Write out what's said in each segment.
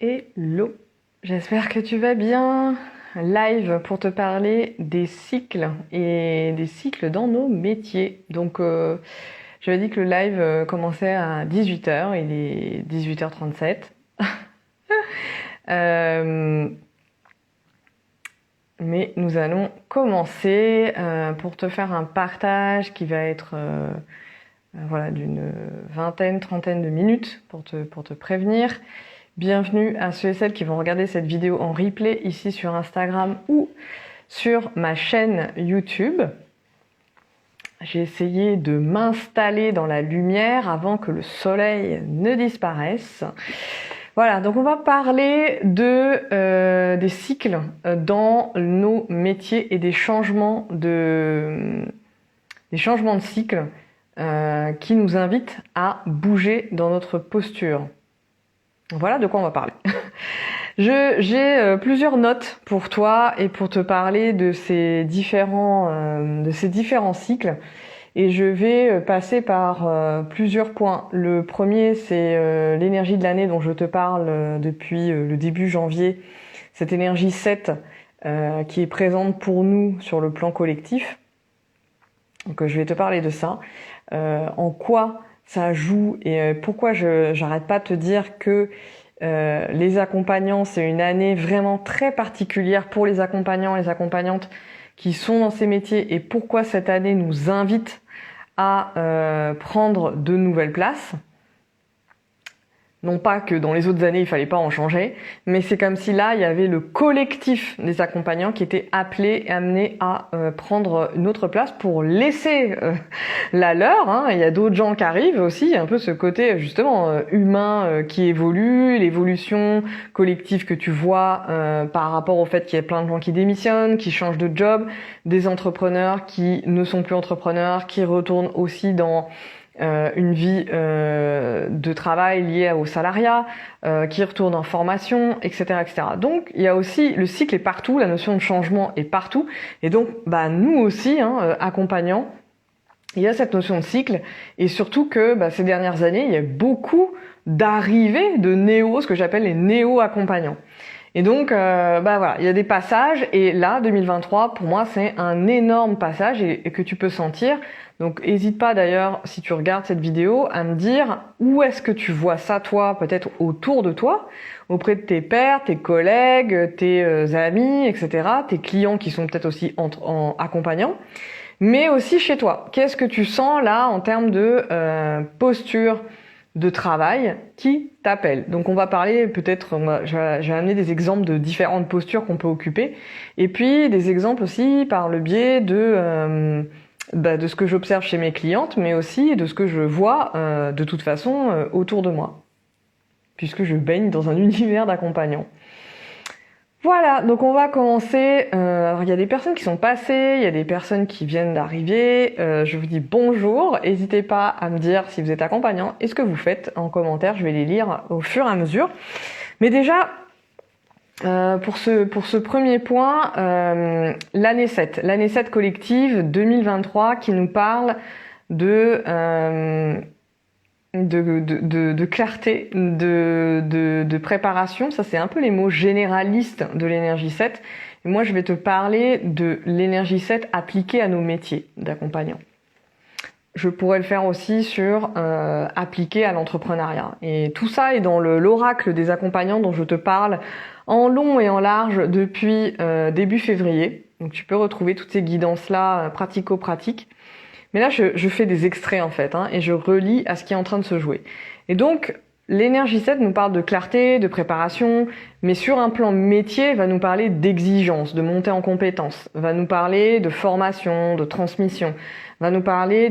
Hello, j'espère que tu vas bien. Live pour te parler des cycles et des cycles dans nos métiers. Donc, j'avais dit que le live commençait à 18h, il est 18h37. Mais nous allons commencer pour te faire un partage qui va être voilà, d'une vingtaine, trentaine de minutes pour te prévenir. Bienvenue à ceux et celles qui vont regarder cette vidéo en replay ici sur Instagram ou sur ma chaîne YouTube. J'ai essayé de m'installer dans la lumière avant que le soleil ne disparaisse. Voilà, donc on va parler des cycles dans nos métiers et des changements de cycle qui nous invitent à bouger dans notre posture. Voilà de quoi on va parler. J'ai plusieurs notes pour toi et pour te parler de ces différents cycles. Et je vais passer par plusieurs points. Le premier, c'est l'énergie de l'année dont je te parle depuis le début janvier. Cette énergie 7 qui est présente pour nous sur le plan collectif. Donc je vais te parler de ça. En quoi ça joue et pourquoi j'arrête pas de te dire que les accompagnants, c'est une année vraiment très particulière pour les accompagnants et les accompagnantes qui sont dans ces métiers et pourquoi cette année nous invite à prendre de nouvelles places. Non pas que dans les autres années il fallait pas en changer, mais c'est comme si là il y avait le collectif des accompagnants qui était appelé et amené à prendre une autre place pour laisser la leur. Hein. Il y a d'autres gens qui arrivent aussi, il y a un peu ce côté justement humain qui évolue, l'évolution collective que tu vois par rapport au fait qu'il y a plein de gens qui démissionnent, qui changent de job, des entrepreneurs qui ne sont plus entrepreneurs, qui retournent aussi dans une vie de travail liée au salariat, qui retourne en formation, etc., etc. Donc, il y a aussi, le cycle est partout, la notion de changement est partout, et donc, nous aussi, accompagnants, il y a cette notion de cycle, et surtout que ces dernières années, il y a beaucoup d'arrivées de ce que j'appelle les néo-accompagnants. Et donc, voilà, il y a des passages, et là, 2023, pour moi, c'est un énorme passage et que tu peux sentir. Donc, n'hésite pas d'ailleurs, si tu regardes cette vidéo, à me dire où est-ce que tu vois ça, toi, peut-être autour de toi, auprès de tes pairs, tes collègues, tes amis, etc., tes clients qui sont peut-être aussi en accompagnants, mais aussi chez toi. Qu'est-ce que tu sens là en termes de posture de travail qui t'appelle. Donc on va parler peut-être, j'ai amené des exemples de différentes postures qu'on peut occuper, et puis des exemples aussi par le biais de ce que j'observe chez mes clientes, mais aussi de ce que je vois de toute façon autour de moi, puisque je baigne dans un univers d'accompagnants. Voilà, donc on va commencer. Alors il y a des personnes qui sont passées, il y a des personnes qui viennent d'arriver. Je vous dis bonjour. N'hésitez pas à me dire si vous êtes accompagnant et ce que vous faites en commentaire. Je vais les lire au fur et à mesure. Mais déjà, pour ce premier point, l'année 7 collective 2023 qui nous parle de clarté, de préparation. Ça, c'est un peu les mots généralistes de l'énergie 7. Et moi, je vais te parler de l'énergie 7 appliquée à nos métiers d'accompagnant. Je pourrais le faire aussi sur appliqué à l'entrepreneuriat. Et tout ça est dans l'oracle des accompagnants dont je te parle en long et en large depuis début février. Donc, tu peux retrouver toutes ces guidances-là pratico-pratiques. Mais là, je fais des extraits en fait, et je relis à ce qui est en train de se jouer. Et donc, l'énergie 7 nous parle de clarté, de préparation, mais sur un plan métier, va nous parler d'exigence, de montée en compétences, va nous parler de formation, de transmission, va nous parler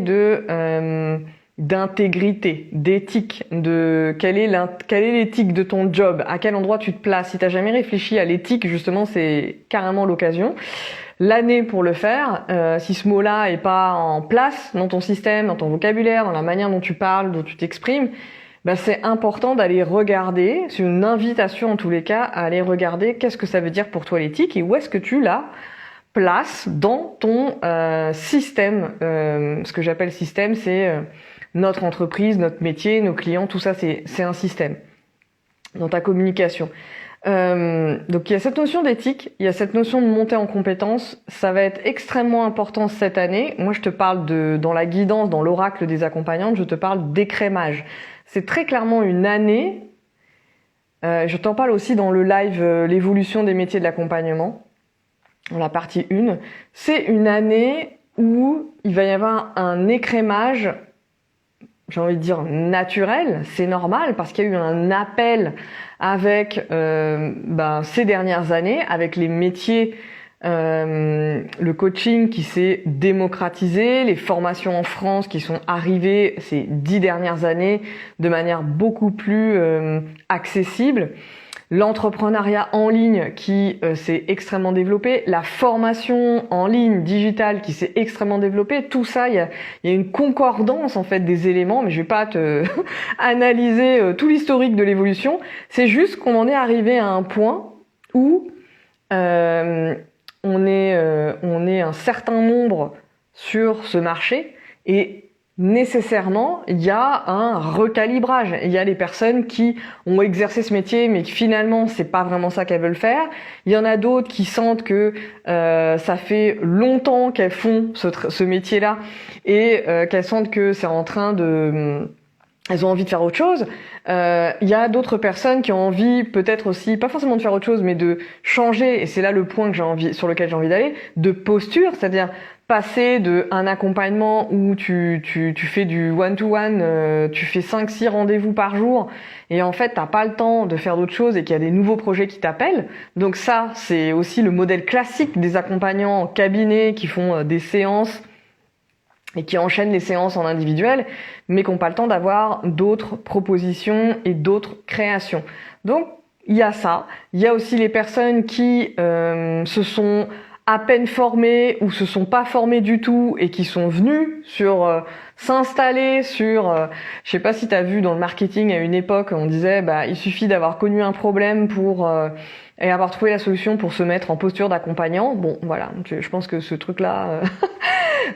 d'intégrité, d'éthique, de quelle est l'éthique de ton job, à quel endroit tu te places. Si t'as jamais réfléchi à l'éthique, justement, c'est carrément l'occasion. L'année pour le faire, si ce mot-là est pas en place dans ton système, dans ton vocabulaire, dans la manière dont tu parles, dont tu t'exprimes, c'est important d'aller regarder, c'est une invitation en tous les cas, à aller regarder qu'est-ce que ça veut dire pour toi l'éthique et où est-ce que tu la places dans ton système. Ce que j'appelle système, c'est notre entreprise, notre métier, nos clients, tout ça c'est un système. dans ta communication. Donc il y a cette notion d'éthique, il y a cette notion de montée en compétences, ça va être extrêmement important cette année. Moi je te parle dans la guidance, dans l'oracle des accompagnantes, je te parle d'écrémage. C'est très clairement une année, je t'en parle aussi dans le live l'évolution des métiers de l'accompagnement, dans la partie 1, c'est une année où il va y avoir un écrémage, j'ai envie de dire naturel, c'est normal parce qu'il y a eu un appel avec ces dernières années, avec les métiers, le coaching qui s'est démocratisé, les formations en France qui sont arrivées ces 10 dernières années de manière beaucoup plus accessible. L'entrepreneuriat en ligne qui s'est extrêmement développé, la formation en ligne digitale qui s'est extrêmement développée, tout ça, il y a une concordance en fait des éléments, mais je vais pas te analyser tout l'historique de l'évolution, c'est juste qu'on en est arrivé à un point où on est un certain nombre sur ce marché et nécessairement, il y a un recalibrage. Il y a des personnes qui ont exercé ce métier, mais qui finalement, c'est pas vraiment ça qu'elles veulent faire. Il y en a d'autres qui sentent que ça fait longtemps qu'elles font ce métier-là et qu'elles sentent que c'est en train de... elles ont envie de faire autre chose. Il y a d'autres personnes qui ont envie, peut-être aussi, pas forcément de faire autre chose, mais de changer. Et c'est là le point sur lequel j'ai envie d'aller, de posture, c'est-à-dire passer de un accompagnement où tu fais du one-to-one, tu fais 5-6 rendez-vous par jour et en fait t'as pas le temps de faire d'autres choses et qu'il y a des nouveaux projets qui t'appellent. Donc ça, c'est aussi le modèle classique des accompagnants en cabinet qui font des séances et qui enchaînent les séances en individuel, mais qui n'ont pas le temps d'avoir d'autres propositions et d'autres créations. Donc il y a ça. Il y a aussi les personnes qui se sont à peine formés ou se sont pas formés du tout et qui sont venus sur s'installer sur je sais pas si tu as vu dans le marketing à une époque on disait il suffit d'avoir connu un problème pour et avoir trouvé la solution pour se mettre en posture d'accompagnant. Bon voilà, je pense que ce truc là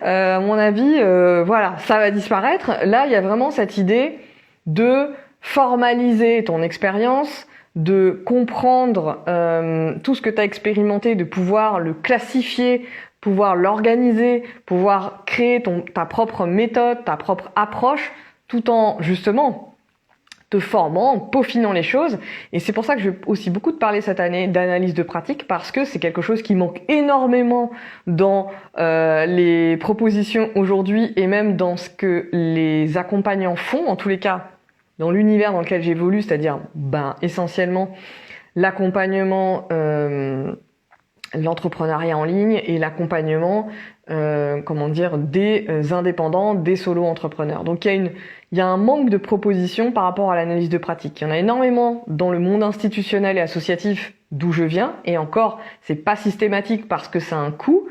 à mon avis voilà, ça va disparaître. Là, il y a vraiment cette idée de formaliser ton expérience, de comprendre tout ce que tu as expérimenté, de pouvoir le classifier, pouvoir l'organiser, pouvoir créer ta propre méthode, ta propre approche, tout en justement te formant, en peaufinant les choses. Et c'est pour ça que je vais aussi beaucoup te parler cette année d'analyse de pratique, parce que c'est quelque chose qui manque énormément dans les propositions aujourd'hui et même dans ce que les accompagnants font, en tous les cas dans l'univers dans lequel j'évolue, c'est-à-dire essentiellement l'accompagnement, l'entrepreneuriat en ligne et l'accompagnement des indépendants, des solo-entrepreneurs. Donc il y a un manque de propositions par rapport à l'analyse de pratique. Il y en a énormément dans le monde institutionnel et associatif d'où je viens, et encore, c'est pas systématique parce que ça a un coût.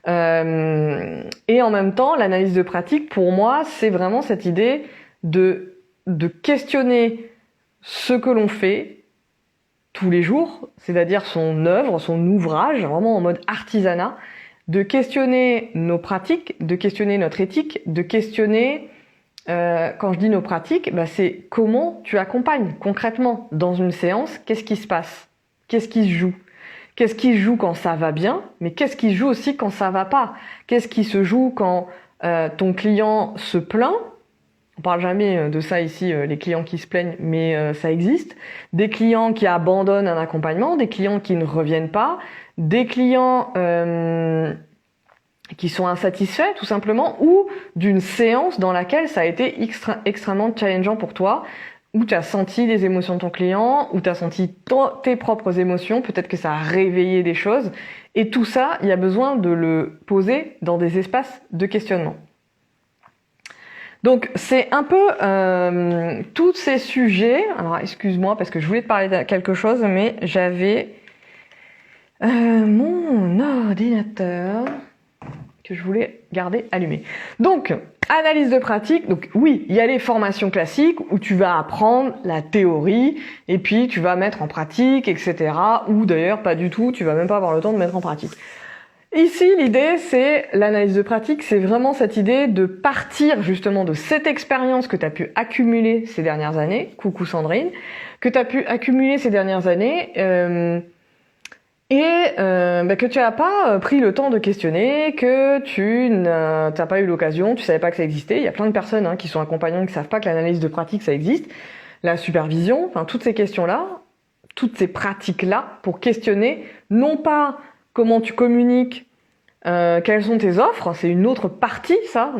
Et en même temps, l'analyse de pratique, pour moi, c'est vraiment cette idée de questionner ce que l'on fait tous les jours, c'est-à-dire son œuvre, son ouvrage, vraiment en mode artisanat, de questionner nos pratiques, de questionner notre éthique, de questionner, quand je dis nos pratiques, c'est comment tu accompagnes concrètement dans une séance, qu'est-ce qui se passe, qu'est-ce qui se joue, qu'est-ce qui se joue quand ça va bien, mais qu'est-ce qui se joue aussi quand ça va pas, qu'est-ce qui se joue quand ton client se plaint. On parle jamais de ça ici, les clients qui se plaignent, mais ça existe. Des clients qui abandonnent un accompagnement, des clients qui ne reviennent pas, des clients qui sont insatisfaits tout simplement, ou d'une séance dans laquelle ça a été extrêmement challengeant pour toi, où tu as senti les émotions de ton client, où tu as senti tes propres émotions, peut-être que ça a réveillé des choses. Et tout ça, il y a besoin de le poser dans des espaces de questionnement. Donc c'est un peu tous ces sujets. Alors excuse-moi parce que je voulais te parler de quelque chose, mais j'avais mon ordinateur que je voulais garder allumé. Donc analyse de pratique. Donc oui, il y a les formations classiques où tu vas apprendre la théorie et puis tu vas mettre en pratique, etc. Ou d'ailleurs pas du tout, tu vas même pas avoir le temps de mettre en pratique. Ici, l'idée, c'est l'analyse de pratique, c'est vraiment cette idée de partir justement de cette expérience que tu as pu accumuler ces dernières années, coucou Sandrine, que tu as pu accumuler ces dernières années, que tu n'as pas pris le temps de questionner, que tu n'as pas eu l'occasion, tu savais pas que ça existait. Il y a plein de personnes qui sont accompagnantes qui savent pas que l'analyse de pratique, ça existe. La supervision, enfin toutes ces questions-là, toutes ces pratiques-là, pour questionner non pas comment tu communiques, quelles sont tes offres, c'est une autre partie, ça,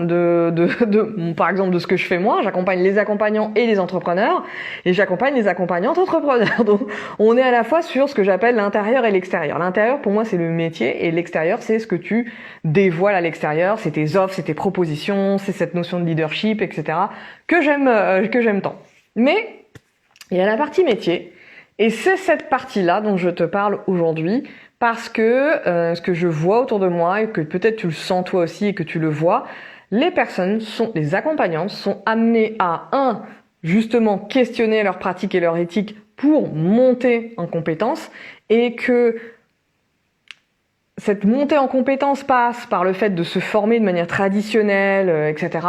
par exemple, de ce que je fais moi. J'accompagne les accompagnants et les entrepreneurs, et j'accompagne les accompagnantes entrepreneurs. Donc, on est à la fois sur ce que j'appelle l'intérieur et l'extérieur. L'intérieur, pour moi, c'est le métier, et l'extérieur, c'est ce que tu dévoiles à l'extérieur, c'est tes offres, c'est tes propositions, c'est cette notion de leadership, etc., que j'aime tant. Mais, il y a la partie métier, et c'est cette partie-là dont je te parle aujourd'hui, parce que ce que je vois autour de moi, et que peut-être tu le sens toi aussi et que tu le vois, les accompagnantes sont amenées à, justement questionner leur pratique et leur éthique pour monter en compétences, et que cette montée en compétences passe par le fait de se former de manière traditionnelle, etc.,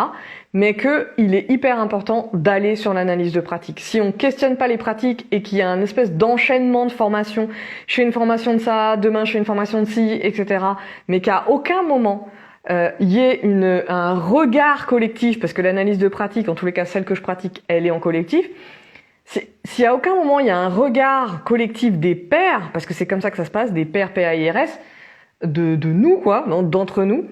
mais qu'il est hyper important d'aller sur l'analyse de pratique. Si on questionne pas les pratiques et qu'il y a un espèce d'enchaînement de formation, je fais une formation de ça, demain je fais une formation de ci, etc., mais qu'à aucun moment il y ait un regard collectif, parce que l'analyse de pratique, en tous les cas celle que je pratique, elle est en collectif. Si à aucun moment il y a un regard collectif des pairs, parce que c'est comme ça que ça se passe, des pairs PAIRS, de nous, quoi, d'entre nous,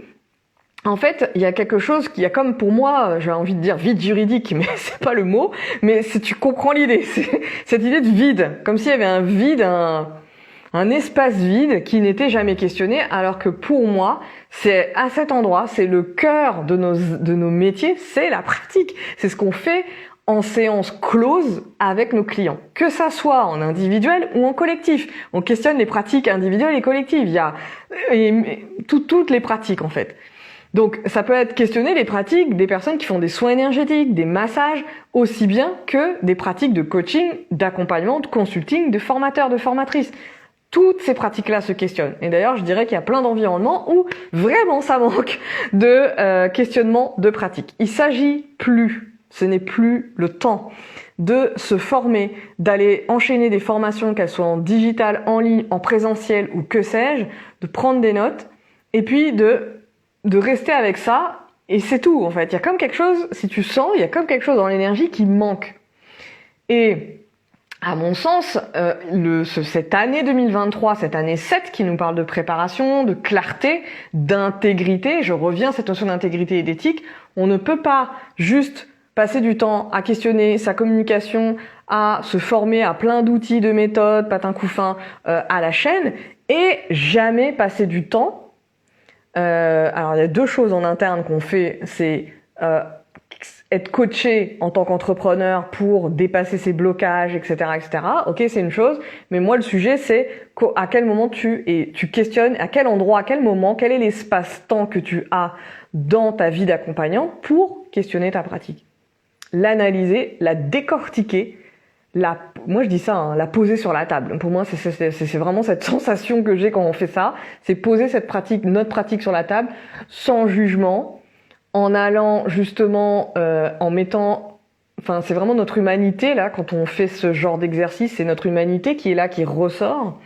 en fait, il y a quelque chose qui a comme pour moi, j'ai envie de dire vide juridique, mais c'est pas le mot, mais tu comprends l'idée, c'est cette idée de vide, comme s'il y avait un vide, un espace vide qui n'était jamais questionné, alors que pour moi, c'est à cet endroit, c'est le cœur de nos métiers, c'est la pratique, c'est ce qu'on fait en séance close avec nos clients, que ça soit en individuel ou en collectif. On questionne les pratiques individuelles et collectives. Il y a toutes les pratiques en fait. Donc ça peut être questionner les pratiques des personnes qui font des soins énergétiques, des massages, aussi bien que des pratiques de coaching, d'accompagnement, de consulting, de formateurs, de formatrices. Toutes ces pratiques-là se questionnent. Et d'ailleurs, je dirais qu'il y a plein d'environnements où vraiment ça manque de questionnement de pratiques. Il s'agit plus, ce n'est plus le temps de se former, d'aller enchaîner des formations, qu'elles soient en digital, en ligne, en présentiel ou que sais-je, de prendre des notes et puis de rester avec ça, et c'est tout en fait. Il y a comme quelque chose, si tu sens, il y a comme quelque chose dans l'énergie qui manque. Et à mon sens, cette année 2023, cette année 7 qui nous parle de préparation, de clarté, d'intégrité, je reviens à cette notion d'intégrité et d'éthique, on ne peut pas juste passer du temps à questionner sa communication, à se former à plein d'outils, de méthodes, patin couffin à la chaîne, et jamais passer du temps. Alors il y a deux choses en interne qu'on fait, c'est être coaché en tant qu'entrepreneur pour dépasser ses blocages, etc., etc. Ok, c'est une chose, mais moi le sujet c'est à quel moment tu questionnes, à quel endroit, à quel moment, quel est l'espace-temps que tu as dans ta vie d'accompagnant pour questionner ta pratique, l'analyser, la décortiquer. Moi je dis ça, la poser sur la table. Pour moi, c'est vraiment cette sensation que j'ai quand on fait ça, c'est poser notre pratique sur la table, sans jugement, en allant justement, en mettant, enfin c'est vraiment notre humanité là, quand on fait ce genre d'exercice, c'est notre humanité qui est là, qui ressort,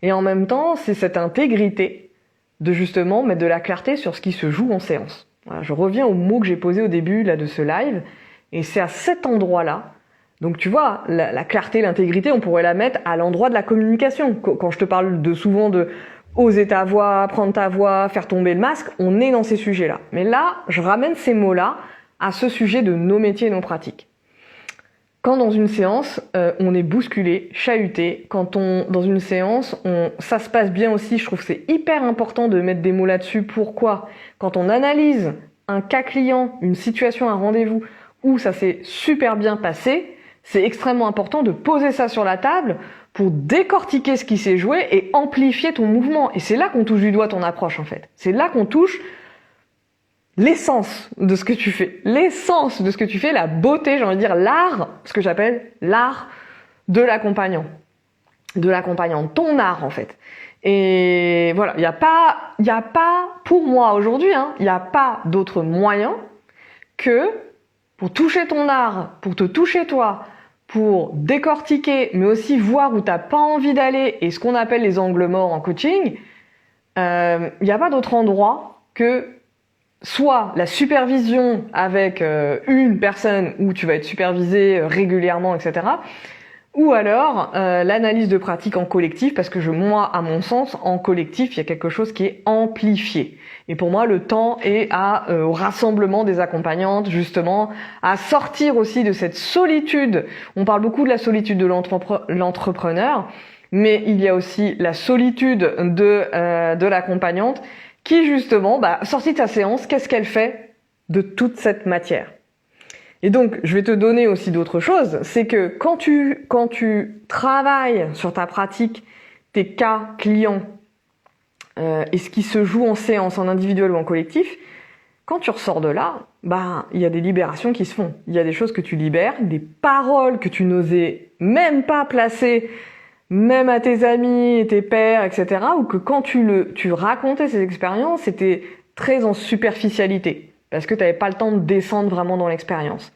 et en même temps, c'est cette intégrité de justement mettre de la clarté sur ce qui se joue en séance. Voilà, je reviens au mot que j'ai posé au début là de ce live, et c'est à cet endroit-là. Donc tu vois, la clarté, l'intégrité, on pourrait la mettre à l'endroit de la communication. Quand je te parle souvent de oser ta voix, prendre ta voix, faire tomber le masque, on est dans ces sujets-là. Mais là, je ramène ces mots-là à ce sujet de nos métiers et nos pratiques. Quand dans une séance, on est bousculé, chahuté, dans une séance, ça se passe bien aussi, je trouve que c'est hyper important de mettre des mots là-dessus. Pourquoi ? Quand on analyse un cas client, une situation, un rendez-vous, où ça s'est super bien passé, c'est extrêmement important de poser ça sur la table pour décortiquer ce qui s'est joué et amplifier ton mouvement. Et c'est là qu'on touche du doigt ton approche en fait. C'est là qu'on touche l'essence de ce que tu fais. L'essence de ce que tu fais, la beauté, j'ai envie de dire l'art, ce que j'appelle l'art de l'accompagnant. de l'accompagnant, ton art en fait. Et voilà, il y a pas, pour moi aujourd'hui, il n'y a pas d'autre moyen que pour toucher ton art, pour te toucher toi, pour décortiquer, mais aussi voir où t'as pas envie d'aller et ce qu'on appelle les angles morts en coaching, il n'y a pas d'autre endroit que soit la supervision avec une personne où tu vas être supervisé régulièrement, etc., ou alors l'analyse de pratique en collectif, parce que moi, à mon sens, en collectif, il y a quelque chose qui est amplifié. Et pour moi, le temps est au rassemblement des accompagnantes, justement, à sortir aussi de cette solitude. On parle beaucoup de la solitude de l'entrepreneur, mais il y a aussi la solitude de l'accompagnante qui, justement, sortie de sa séance, qu'est-ce qu'elle fait de toute cette matière ? Et donc, je vais te donner aussi d'autres choses. C'est que quand tu travailles sur ta pratique, tes cas clients, et ce qui se joue en séance, en individuel ou en collectif, quand tu ressors de là, il y a des libérations qui se font. Il y a des choses que tu libères, des paroles que tu n'osais même pas placer, même à tes amis, tes pairs, etc. Ou que quand tu racontais ces expériences, c'était très en superficialité. Parce que tu n'avais pas le temps de descendre vraiment dans l'expérience.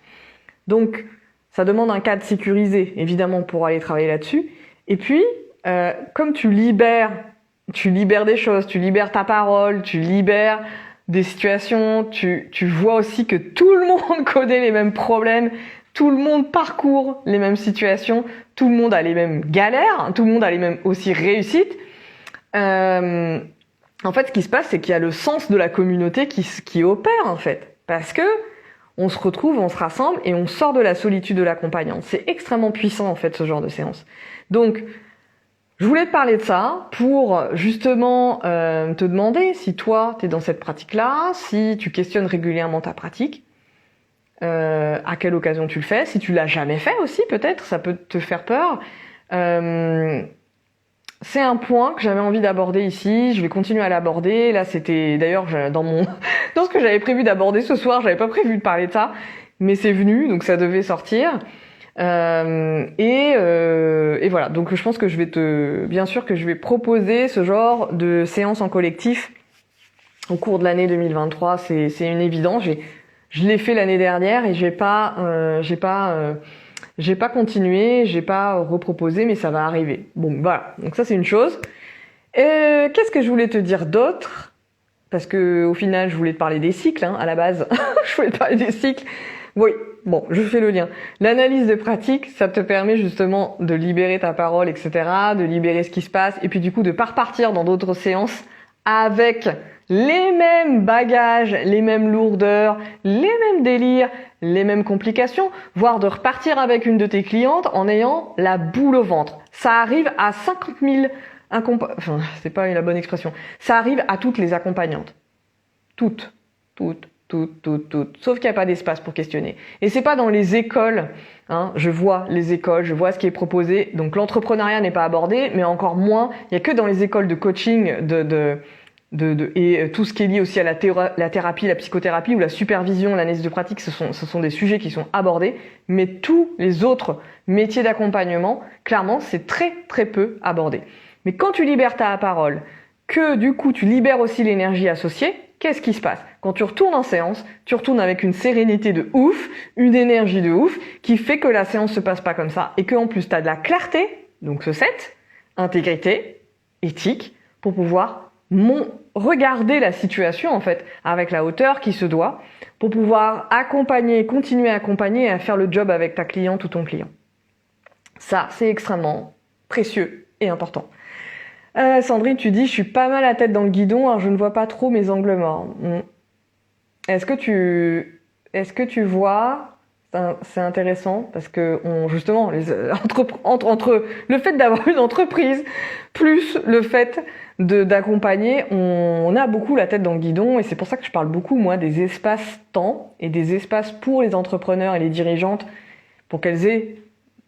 Donc, ça demande un cadre sécurisé, évidemment, pour aller travailler là-dessus. Et puis, comme tu libères des choses, tu libères ta parole, tu libères des situations, tu vois aussi que tout le monde connaît les mêmes problèmes, tout le monde parcourt les mêmes situations, tout le monde a les mêmes galères, tout le monde a les mêmes aussi réussites. En fait, ce qui se passe, c'est qu'il y a le sens de la communauté qui opère, en fait. Parce que on se retrouve, on se rassemble et on sort de la solitude de l'accompagnant. C'est extrêmement puissant, en fait, ce genre de séance. Donc, je voulais te parler de ça pour, justement, te demander si toi, tu es dans cette pratique-là, si tu questionnes régulièrement ta pratique, à quelle occasion tu le fais, si tu l'as jamais fait aussi, peut-être, ça peut te faire peur. C'est un point que j'avais envie d'aborder ici. Je vais continuer à l'aborder. Là, c'était d'ailleurs dans ce que j'avais prévu d'aborder ce soir. J'avais pas prévu de parler de ça, mais c'est venu, donc ça devait sortir. Et voilà. Donc, je pense que bien sûr que je vais proposer ce genre de séance en collectif au cours de l'année 2023. C'est une évidence. Je l'ai fait l'année dernière et j'ai pas continué, j'ai pas reproposé, mais ça va arriver. Bon, voilà. Donc ça, c'est une chose. Qu'est-ce que je voulais te dire d'autre ? Parce que au final, je voulais te parler des cycles, à la base. Je voulais te parler des cycles. Oui, bon, je fais le lien. L'analyse de pratique, ça te permet justement de libérer ta parole, etc., de libérer ce qui se passe, et puis du coup, de pas repartir dans d'autres séances avec les mêmes bagages, les mêmes lourdeurs, les mêmes délires, les mêmes complications, voire de repartir avec une de tes clientes en ayant la boule au ventre. Ça arrive à 50 000 enfin, c'est pas la bonne expression. Ça arrive à toutes les accompagnantes. Toutes. Sauf qu'il n'y a pas d'espace pour questionner. Et c'est pas dans les écoles, je vois les écoles, je vois ce qui est proposé. Donc l'entrepreneuriat n'est pas abordé, mais encore moins, il y a que dans les écoles de coaching et tout ce qui est lié aussi à la thérapie, la psychothérapie ou la supervision, l'analyse de pratique, ce sont des sujets qui sont abordés, mais tous les autres métiers d'accompagnement, clairement, c'est très très peu abordé. Mais quand tu libères ta parole, que du coup tu libères aussi l'énergie associée, qu'est-ce qui se passe ? Quand tu retournes en séance, tu retournes avec une sérénité de ouf, une énergie de ouf, qui fait que la séance se passe pas comme ça, et qu'en plus tu as de la clarté, donc ce 7, intégrité, éthique, pour pouvoir regarder la situation en fait avec la hauteur qui se doit pour pouvoir continuer à accompagner et à faire le job avec ta cliente ou ton client. Ça, c'est extrêmement précieux et important. Sandrine, tu dis, je suis pas mal la tête dans le guidon, alors je ne vois pas trop mes angles morts. Est-ce que tu vois, c'est intéressant parce que justement, entre le fait d'avoir une entreprise plus le fait d'accompagner, on a beaucoup la tête dans le guidon et c'est pour ça que je parle beaucoup, moi, des espaces-temps et des espaces pour les entrepreneurs et les dirigeantes pour qu'elles aient,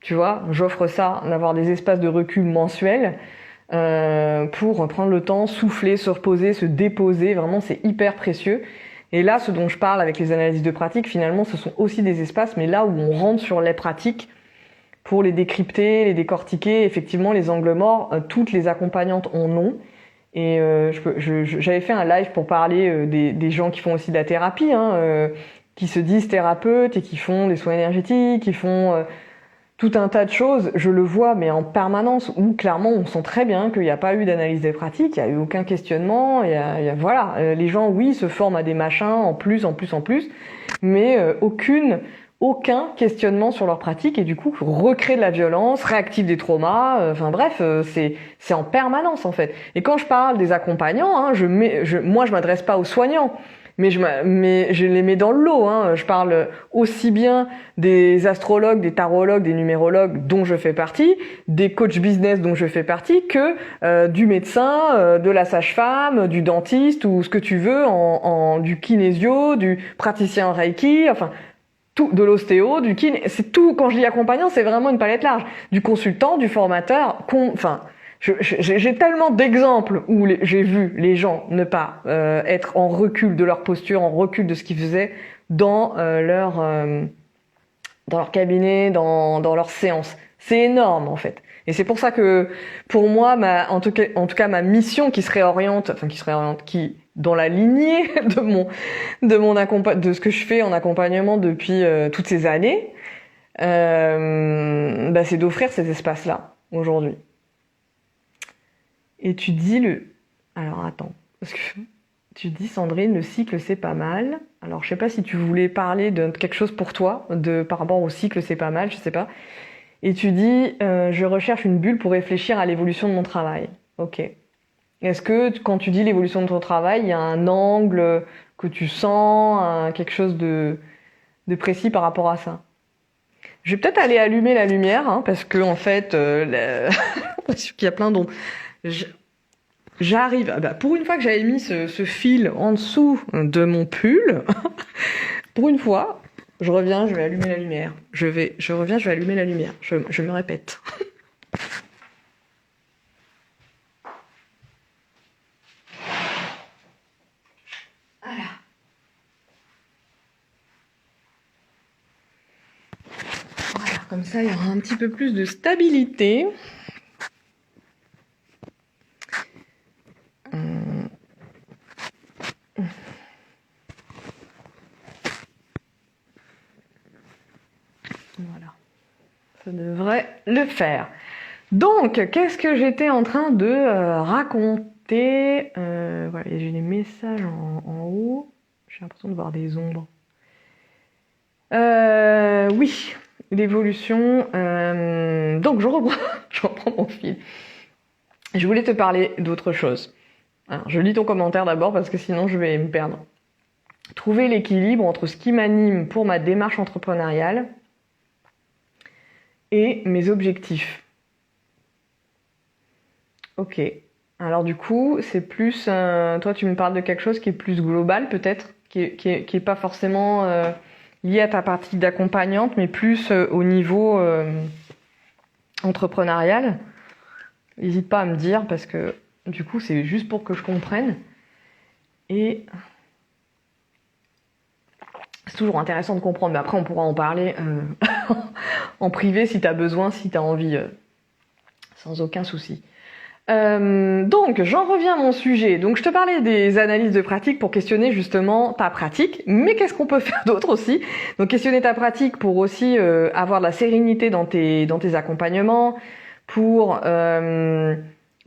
tu vois, j'offre ça, d'avoir des espaces de recul mensuels pour prendre le temps, souffler, se reposer, se déposer, vraiment c'est hyper précieux. Et là, ce dont je parle avec les analyses de pratique, finalement, ce sont aussi des espaces, mais là où on rentre sur les pratiques pour les décrypter, les décortiquer. Effectivement, les angles morts, toutes les accompagnantes en ont. Et j'avais fait un live pour parler des gens qui font aussi de la thérapie, hein, qui se disent thérapeutes et qui font des soins énergétiques, qui font tout un tas de choses. Je le vois, mais en permanence, où clairement on sent très bien qu'il n'y a pas eu d'analyse des pratiques, il n'y a eu aucun questionnement. Voilà, les gens, oui, se forment à des machins en plus, mais aucun questionnement sur leur pratique et du coup recrée de la violence, réactive des traumas, enfin bref, c'est en permanence en fait. Et quand je parle des accompagnants, hein, moi je m'adresse pas aux soignants, mais je les mets dans le lot. Hein. Je parle aussi bien des astrologues, des tarologues, des numérologues dont je fais partie, des coachs business dont je fais partie, que du médecin, de la sage-femme, du dentiste ou ce que tu veux, du kinésio, du praticien en Reiki, enfin tout, de l'ostéo, du kiné, c'est tout. Quand je dis accompagnant, c'est vraiment une palette large. Du consultant, du formateur, enfin, j'ai tellement d'exemples où j'ai vu les gens ne pas être en recul de leur posture, en recul de ce qu'ils faisaient dans leur cabinet, dans leur séance. C'est énorme en fait. Et c'est pour ça que pour moi, en tout cas ma mission qui dans la lignée de ce que je fais en accompagnement depuis toutes ces années, c'est d'offrir ces espaces-là aujourd'hui. Et tu dis alors attends, parce que tu dis Sandrine, le cycle c'est pas mal. Alors je sais pas si tu voulais parler de quelque chose pour toi, par rapport au cycle c'est pas mal, je sais pas. Et tu dis je recherche une bulle pour réfléchir à l'évolution de mon travail. Ok. Est-ce que quand tu dis l'évolution de ton travail, il y a un angle que tu sens, quelque chose de précis par rapport à ça? Je vais peut-être aller allumer la lumière, hein, parce que en fait, parce qu'il y a plein d'ombres. J'arrive. Pour une fois que j'avais mis ce fil en dessous de mon pull, pour une fois, je reviens, je vais allumer la lumière. Je reviens, je vais allumer la lumière. Je me répète. Voilà, comme ça, il y aura un petit peu plus de stabilité. Voilà, ça devrait le faire. Donc, qu'est-ce que j'étais en train de raconter voilà, j'ai des messages en haut. J'ai l'impression de voir des ombres. Oui, l'évolution. Donc, je reprends mon fil. Je voulais te parler d'autre chose. Alors, je lis ton commentaire d'abord parce que sinon je vais me perdre. Trouver l'équilibre entre ce qui m'anime pour ma démarche entrepreneuriale et mes objectifs. Ok. Alors du coup, c'est plus... toi, tu me parles de quelque chose qui est plus global peut-être, qui est pas forcément lié à ta partie d'accompagnante, mais plus au niveau entrepreneurial. N'hésite pas à me dire parce que du coup, c'est juste pour que je comprenne. Et c'est toujours intéressant de comprendre, mais après on pourra en parler en privé si tu as besoin, si tu as envie, sans aucun souci. Donc, j'en reviens à mon sujet. Donc, je te parlais des analyses de pratique pour questionner justement ta pratique, mais qu'est-ce qu'on peut faire d'autre aussi? Donc, questionner ta pratique pour aussi avoir de la sérénité dans tes accompagnements, pour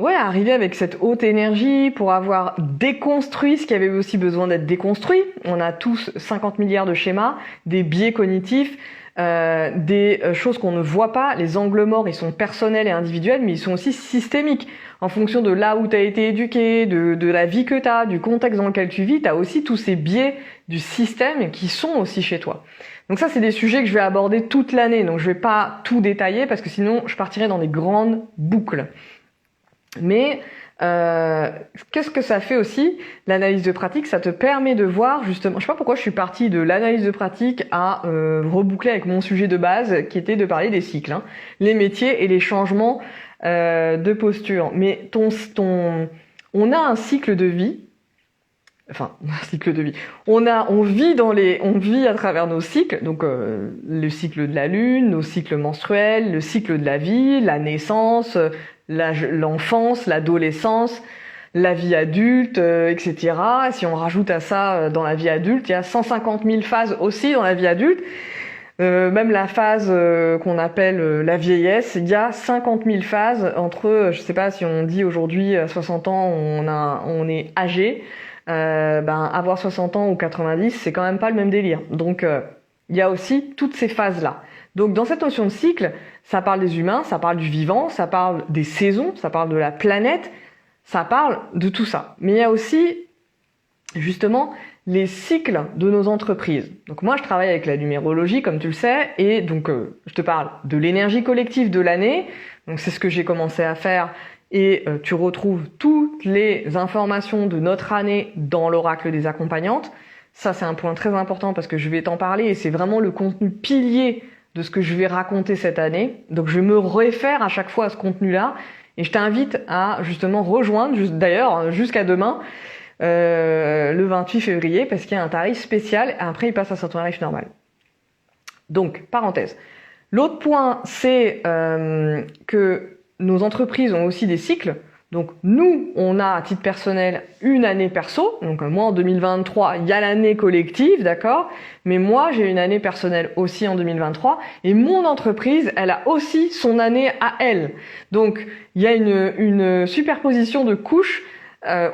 arriver avec cette haute énergie, pour avoir déconstruit ce qui avait aussi besoin d'être déconstruit. On a tous 50 milliards de schémas, des biais cognitifs, des choses qu'on ne voit pas. Les angles morts, ils sont personnels et individuels, mais ils sont aussi systémiques. En fonction de là où tu as été éduqué, de la vie que tu as, du contexte dans lequel tu vis, tu as aussi tous ces biais du système qui sont aussi chez toi. Donc ça, c'est des sujets que je vais aborder toute l'année. Donc je vais pas tout détailler parce que sinon, je partirais dans des grandes boucles. Mais qu'est-ce que ça fait aussi, l'analyse de pratique? Ça te permet de voir justement, je sais pas pourquoi je suis partie de l'analyse de pratique à reboucler avec mon sujet de base qui était de parler des cycles, hein, les métiers et les changements de posture. Mais on a un cycle de vie enfin, un cycle de vie. On vit à travers nos cycles, donc le cycle de la lune, nos cycles menstruels, le cycle de la vie, la naissance, l'enfance, l'adolescence, la vie adulte, etc. Si on rajoute à ça dans la vie adulte, il y a 150 000 phases aussi dans la vie adulte. Même la phase qu'on appelle la vieillesse, il y a 50 000 phases entre, je sais pas si on dit aujourd'hui à 60 ans on est âgé, avoir 60 ans ou 90, c'est quand même pas le même délire. Donc il y a aussi toutes ces phases-là. Donc dans cette notion de cycle, ça parle des humains, ça parle du vivant, ça parle des saisons, ça parle de la planète, ça parle de tout ça. Mais il y a aussi justement les cycles de nos entreprises. Donc moi je travaille avec la numérologie comme tu le sais, et donc je te parle de l'énergie collective de l'année. Donc c'est ce que j'ai commencé à faire, et tu retrouves toutes les informations de notre année dans l'oracle des accompagnantes. Ça c'est un point très important parce que je vais t'en parler, et c'est vraiment le contenu pilier de ce que je vais raconter cette année. Donc je me réfère à chaque fois à ce contenu-là, et je t'invite à justement rejoindre, d'ailleurs jusqu'à demain, le 28 février, parce qu'il y a un tarif spécial, et après il passe à son tarif normal. Donc, parenthèse. L'autre point, c'est que nos entreprises ont aussi des cycles. Donc nous, on a à titre personnel une année perso. Donc moi en 2023, il y a l'année collective, d'accord? Mais moi, j'ai une année personnelle aussi en 2023. Et mon entreprise, elle a aussi son année à elle. Donc il y a une superposition de couches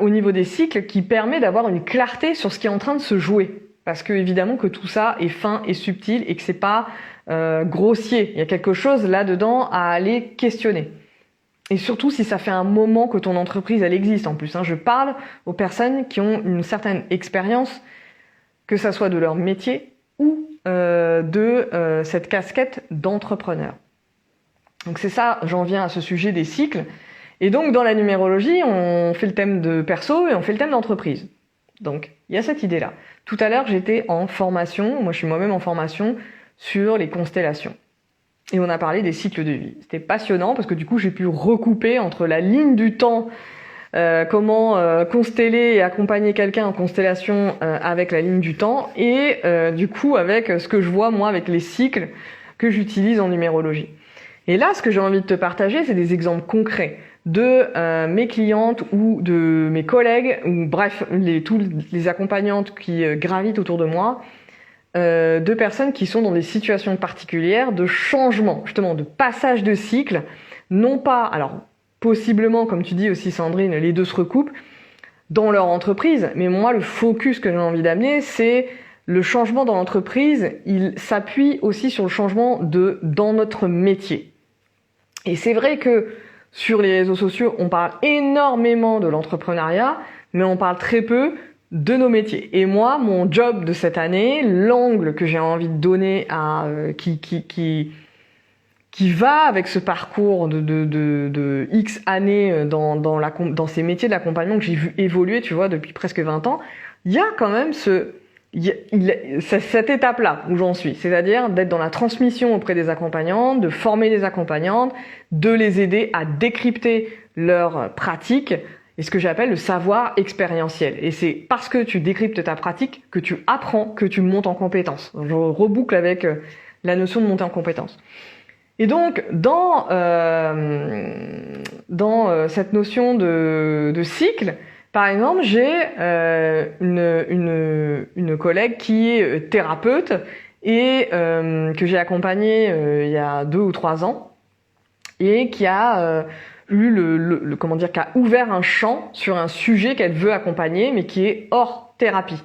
au niveau des cycles qui permet d'avoir une clarté sur ce qui est en train de se jouer. Parce que évidemment que tout ça est fin et subtil et que c'est pas grossier. Il y a quelque chose là-dedans à aller questionner. Et surtout si ça fait un moment que ton entreprise elle existe en plus. Je parle aux personnes qui ont une certaine expérience, que ça soit de leur métier ou de cette casquette d'entrepreneur. Donc c'est ça, j'en viens à ce sujet des cycles. Et donc dans la numérologie, on fait le thème de perso et on fait le thème d'entreprise. Donc il y a cette idée-là. Tout à l'heure j'étais en formation, moi je suis moi-même en formation sur les constellations. Et on a parlé des cycles de vie. C'était passionnant parce que du coup j'ai pu recouper entre la ligne du temps, comment consteller et accompagner quelqu'un en constellation avec la ligne du temps, et du coup avec ce que je vois moi avec les cycles que j'utilise en numérologie. Et là ce que j'ai envie de te partager, c'est des exemples concrets de mes clientes ou de mes collègues, ou bref, tous les accompagnantes qui gravitent autour de moi, de personnes qui sont dans des situations particulières de changement, justement de passage de cycle, non pas, alors possiblement, comme tu dis aussi Sandrine, les deux se recoupent dans leur entreprise, mais moi le focus que j'ai envie d'amener, c'est le changement dans l'entreprise, il s'appuie aussi sur le changement dans notre métier. Et c'est vrai que sur les réseaux sociaux, on parle énormément de l'entrepreneuriat, mais on parle très peu de nos métiers. Et moi, mon job de cette année, l'angle que j'ai envie de donner à qui va avec ce parcours de X années dans ces métiers de l'accompagnement que j'ai vu évoluer, tu vois, depuis presque 20 ans, il y a quand même cette étape-là où j'en suis, c'est-à-dire d'être dans la transmission auprès des accompagnantes, de former les accompagnantes, de les aider à décrypter leurs pratiques, et ce que j'appelle le savoir expérientiel. Et c'est parce que tu décryptes ta pratique que tu apprends, que tu montes en compétence. Je reboucle avec la notion de monter en compétence. Et donc, dans cette notion de cycle, par exemple, j'ai une collègue qui est thérapeute et que j'ai accompagnée il y a 2 ou 3 ans, et qui a qui a ouvert un champ sur un sujet qu'elle veut accompagner, mais qui est hors thérapie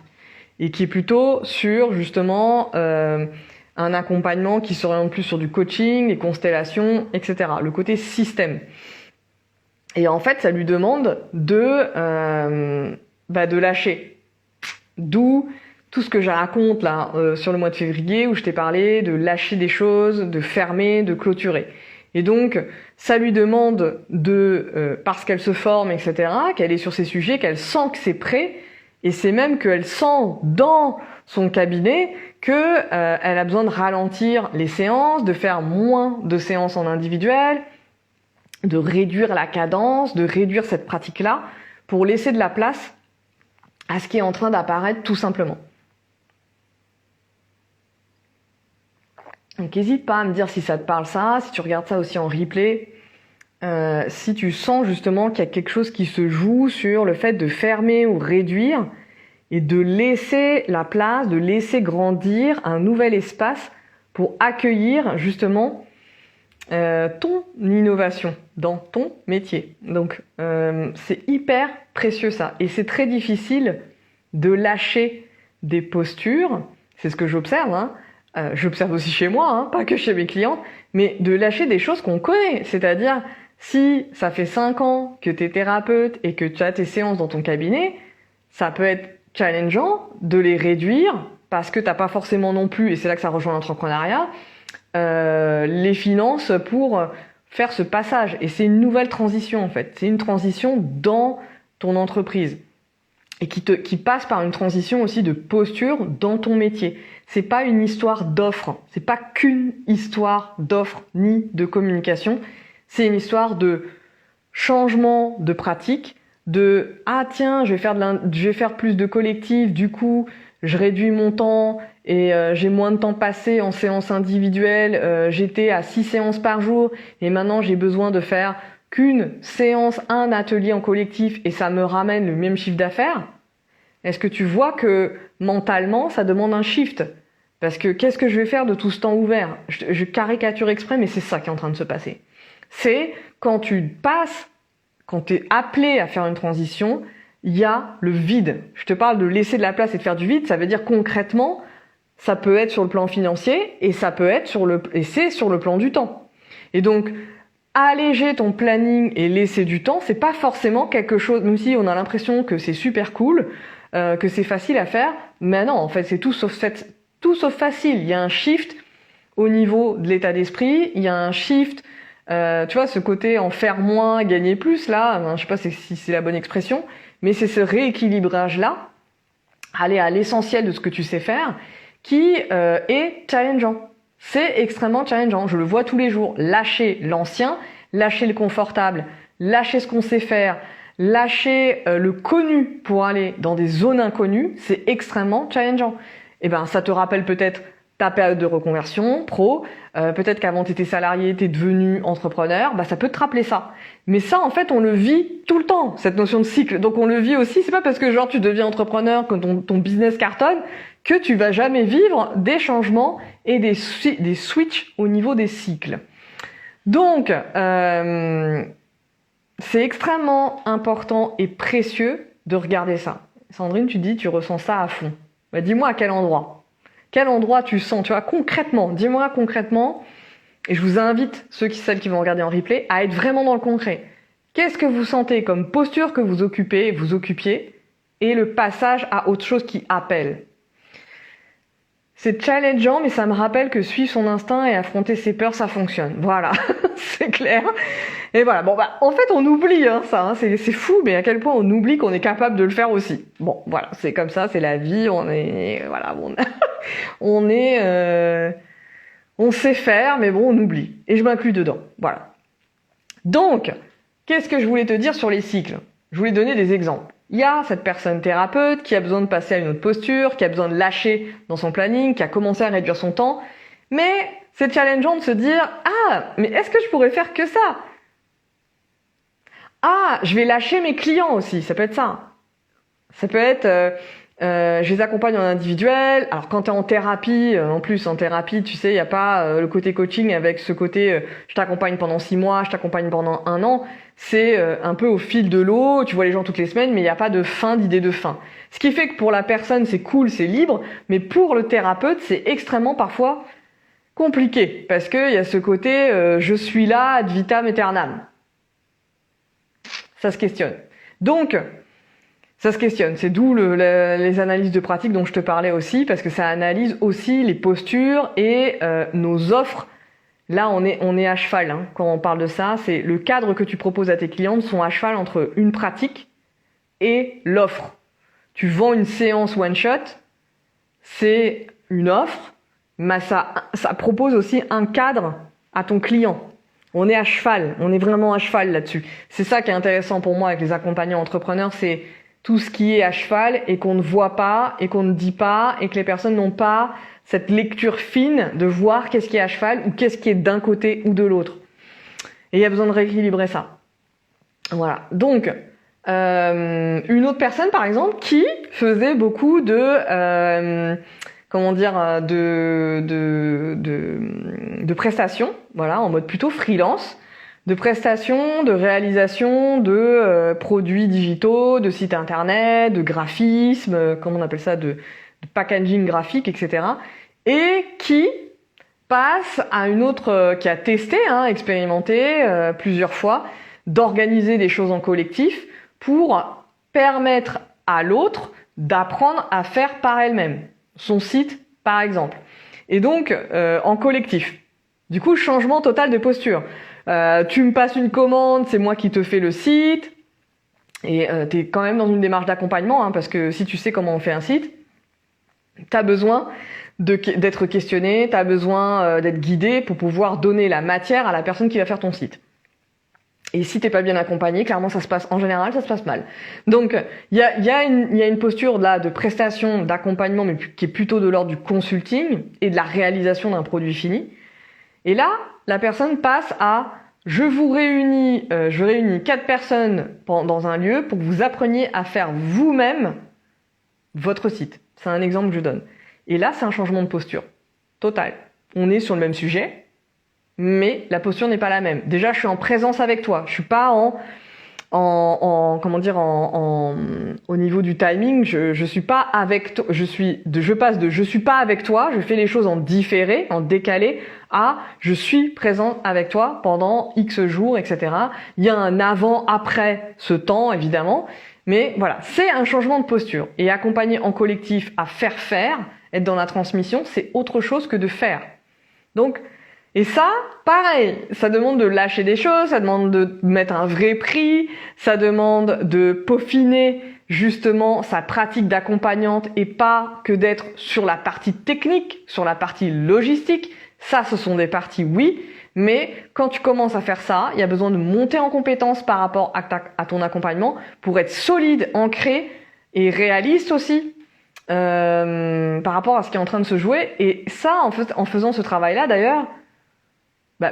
et qui est plutôt sur justement un accompagnement qui s'oriente plus sur du coaching, les constellations, etc. Le côté système. Et en fait, ça lui demande de lâcher. D'où tout ce que je raconte là sur le mois de février, où je t'ai parlé de lâcher des choses, de fermer, de clôturer. Et donc, ça lui demande parce qu'elle se forme, etc., qu'elle est sur ces sujets, qu'elle sent que c'est prêt, et c'est même qu'elle sent dans son cabinet que elle a besoin de ralentir les séances, de faire moins de séances en individuel, de réduire la cadence, de réduire cette pratique-là, pour laisser de la place à ce qui est en train d'apparaître tout simplement. Donc n'hésite pas à me dire si ça te parle ça, si tu regardes ça aussi en replay, si tu sens justement qu'il y a quelque chose qui se joue sur le fait de fermer ou réduire et de laisser la place, de laisser grandir un nouvel espace pour accueillir justement ton innovation dans ton métier. Donc c'est hyper précieux ça. Et c'est très difficile de lâcher des postures, c'est ce que j'observe, hein. J'observe aussi chez moi, hein, pas que chez mes clients, mais de lâcher des choses qu'on connaît. C'est-à-dire, si ça fait 5 ans que tu es thérapeute et que tu as tes séances dans ton cabinet, ça peut être challengeant de les réduire parce que t'as pas forcément non plus, et c'est là que ça rejoint l'entrepreneuriat, les finances pour faire ce passage. Et c'est une nouvelle transition en fait. C'est une transition dans ton entreprise et qui passe par une transition aussi de posture dans ton métier. C'est pas une histoire d'offre, c'est pas qu'une histoire d'offre ni de communication, c'est une histoire de changement de pratique, de ah tiens, je vais faire plus de collectif, du coup, je réduis mon temps et j'ai moins de temps passé en séance individuelle, j'étais à 6 séances par jour et maintenant j'ai besoin de faire qu'une séance, un atelier en collectif et ça me ramène le même chiffre d'affaires. Est-ce que tu vois que mentalement, ça demande un shift? Parce que qu'est-ce que je vais faire de tout ce temps ouvert? Je caricature exprès, mais c'est ça qui est en train de se passer. C'est quand tu es appelé à faire une transition, il y a le vide. Je te parle de laisser de la place et de faire du vide, ça veut dire concrètement, ça peut être sur le plan financier et ça peut être c'est sur le plan du temps. Et donc, alléger ton planning et laisser du temps, c'est pas forcément quelque chose, même si on a l'impression que c'est super cool, que c'est facile à faire, mais non, en fait, c'est tout sauf facile. Il y a un shift au niveau de l'état d'esprit, il y a un shift, tu vois, ce côté en faire moins, gagner plus, là, je sais pas si c'est la bonne expression, mais c'est ce rééquilibrage-là, aller à l'essentiel de ce que tu sais faire, qui est challengeant. C'est extrêmement challengeant, je le vois tous les jours. Lâcher l'ancien, lâcher le confortable, lâcher ce qu'on sait faire, lâcher le connu pour aller dans des zones inconnues, c'est extrêmement challengeant. Et ben, ça te rappelle peut-être ta période de reconversion pro, peut-être qu'avant tu étais salarié, tu es devenu entrepreneur, bah ça peut te rappeler ça. Mais ça en fait on le vit tout le temps, cette notion de cycle. Donc on le vit aussi, c'est pas parce que genre tu deviens entrepreneur, que ton business cartonne, que tu vas jamais vivre des changements et des switches au niveau des cycles. Donc c'est extrêmement important et précieux de regarder ça. Sandrine, tu dis tu ressens ça à fond. Bah dis-moi à quel endroit. Quel endroit tu sens, tu vois, concrètement, dis-moi concrètement, et je vous invite, celles qui vont regarder en replay, à être vraiment dans le concret. Qu'est-ce que vous sentez comme posture que vous occupiez, et le passage à autre chose qui appelle. C'est challengeant, mais ça me rappelle que suivre son instinct et affronter ses peurs, ça fonctionne. Voilà, c'est clair. Et voilà, bon bah en fait on oublie ça, hein, c'est fou, mais à quel point on oublie qu'on est capable de le faire aussi. Bon, voilà, c'est comme ça, c'est la vie, on sait faire, mais bon, on oublie. Et je m'inclus dedans. Voilà. Donc, qu'est-ce que je voulais te dire sur les cycles? Je voulais donner des exemples. Il y a cette personne thérapeute qui a besoin de passer à une autre posture, qui a besoin de lâcher dans son planning, qui a commencé à réduire son temps. Mais c'est challengeant de se dire « Ah, mais est-ce que je pourrais faire que ça ?» Ah, je vais lâcher mes clients aussi, ça peut être ça. Ça peut être, je les accompagne en individuel. Alors quand tu es en thérapie, en plus en thérapie, tu sais, il n'y a pas le côté coaching avec ce côté je t'accompagne pendant 6 mois, je t'accompagne pendant 1 an. C'est un peu au fil de l'eau, tu vois les gens toutes les semaines, mais il n'y a pas de fin, d'idée de fin. Ce qui fait que pour la personne, c'est cool, c'est libre, mais pour le thérapeute, c'est extrêmement parfois compliqué. Parce qu'il y a ce côté je suis là ad vitam aeternam. Ça se questionne. Donc, ça se questionne. C'est d'où les analyses de pratique dont je te parlais aussi, parce que ça analyse aussi les postures et nos offres. Là, on est à cheval hein, quand on parle de ça. C'est le cadre que tu proposes à tes clientes sont à cheval entre une pratique et l'offre. Tu vends une séance one shot, c'est une offre, mais ça propose aussi un cadre à ton client. On est à cheval, on est vraiment à cheval là-dessus. C'est ça qui est intéressant pour moi avec les accompagnants entrepreneurs, c'est tout ce qui est à cheval et qu'on ne voit pas et qu'on ne dit pas et que les personnes n'ont pas cette lecture fine de voir qu'est-ce qui est à cheval ou qu'est-ce qui est d'un côté ou de l'autre. Et il y a besoin de rééquilibrer ça. Voilà. Donc, une autre personne, par exemple, qui faisait beaucoup de prestations, voilà, en mode plutôt freelance, de prestations, de réalisation de produits digitaux, de sites internet, de graphisme, comment on appelle ça, de packaging graphique, etc. Et qui passe à une autre, qui a testé, expérimenté plusieurs fois, d'organiser des choses en collectif pour permettre à l'autre d'apprendre à faire par elle-même. Son site, par exemple. Et donc, en collectif. Du coup, changement total de posture. Tu me passes une commande, c'est moi qui te fais le site. Et tu es quand même dans une démarche d'accompagnement, parce que si tu sais comment on fait un site, tu as besoin d'être questionné, tu as besoin d'être guidé pour pouvoir donner la matière à la personne qui va faire ton site. Et si t'es pas bien accompagné, clairement ça se passe, en général ça se passe mal. Donc il y a une posture là de prestation, d'accompagnement, mais qui est plutôt de l'ordre du consulting et de la réalisation d'un produit fini. Et là, la personne passe à je réunis 4 personnes dans un lieu pour que vous appreniez à faire vous-même votre site. C'est un exemple que je donne. Et là, c'est un changement de posture total. On est sur le même sujet, mais la posture n'est pas la même. Déjà, je suis en présence avec toi. Je suis pas au niveau du timing. Je suis pas avec toi. Je suis pas avec toi. Je fais les choses en différé, en décalé, à je suis présente avec toi pendant X jours, etc. Il y a un avant, après ce temps, évidemment. Mais voilà, c'est un changement de posture. Et accompagner en collectif à faire, être dans la transmission, c'est autre chose que de faire. Donc, et ça, pareil, ça demande de lâcher des choses, ça demande de mettre un vrai prix, ça demande de peaufiner justement sa pratique d'accompagnante et pas que d'être sur la partie technique, sur la partie logistique. Ça, ce sont des parties, oui, mais quand tu commences à faire ça, il y a besoin de monter en compétence par rapport à ton accompagnement pour être solide, ancré et réaliste aussi par rapport à ce qui est en train de se jouer. Et ça, en faisant ce travail-là, d'ailleurs,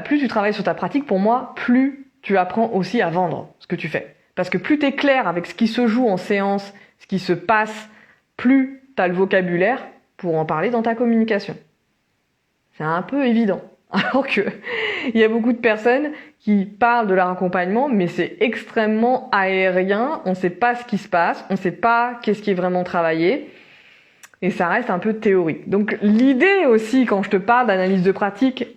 plus tu travailles sur ta pratique, pour moi, plus tu apprends aussi à vendre ce que tu fais. Parce que plus tu es clair avec ce qui se joue en séance, ce qui se passe, plus tu as le vocabulaire pour en parler dans ta communication. C'est un peu évident. Alors que il y a beaucoup de personnes qui parlent de leur accompagnement, mais c'est extrêmement aérien, on ne sait pas ce qui se passe, on ne sait pas qu'est-ce qui est vraiment travaillé, et ça reste un peu théorique. Donc l'idée aussi, quand je te parle d'analyse de pratique,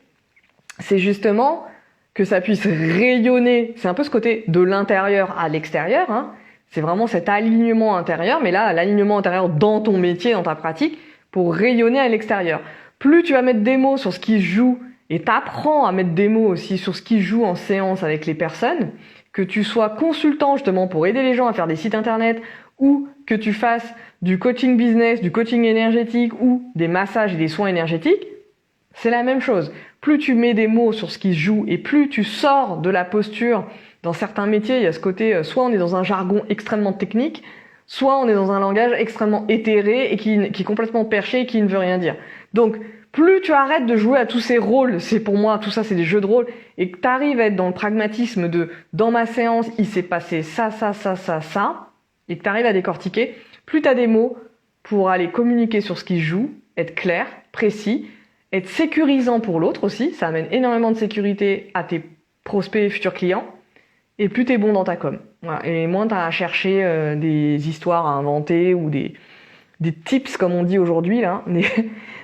c'est justement que ça puisse rayonner. C'est un peu ce côté de l'intérieur à l'extérieur. C'est vraiment cet alignement intérieur, mais là, l'alignement intérieur dans ton métier, dans ta pratique, pour rayonner à l'extérieur. Plus tu vas mettre des mots sur ce qui se joue, et t'apprends à mettre des mots aussi sur ce qui se joue en séance avec les personnes, que tu sois consultant justement pour aider les gens à faire des sites internet, ou que tu fasses du coaching business, du coaching énergétique, ou des massages et des soins énergétiques, c'est la même chose. Plus tu mets des mots sur ce qui se joue et plus tu sors de la posture. Dans certains métiers, il y a ce côté, soit on est dans un jargon extrêmement technique, soit on est dans un langage extrêmement éthéré et qui est complètement perché et qui ne veut rien dire. Donc, plus tu arrêtes de jouer à tous ces rôles, c'est pour moi, tout ça c'est des jeux de rôle, et que tu arrives à être dans le pragmatisme de, dans ma séance, il s'est passé ça, et que tu arrives à décortiquer, plus tu as des mots pour aller communiquer sur ce qui se joue, être clair, précis, être sécurisant pour l'autre aussi, ça amène énormément de sécurité à tes prospects et futurs clients, et plus t'es bon dans ta com. Voilà. Et moins t'as à chercher des histoires à inventer ou des tips, comme on dit aujourd'hui, là,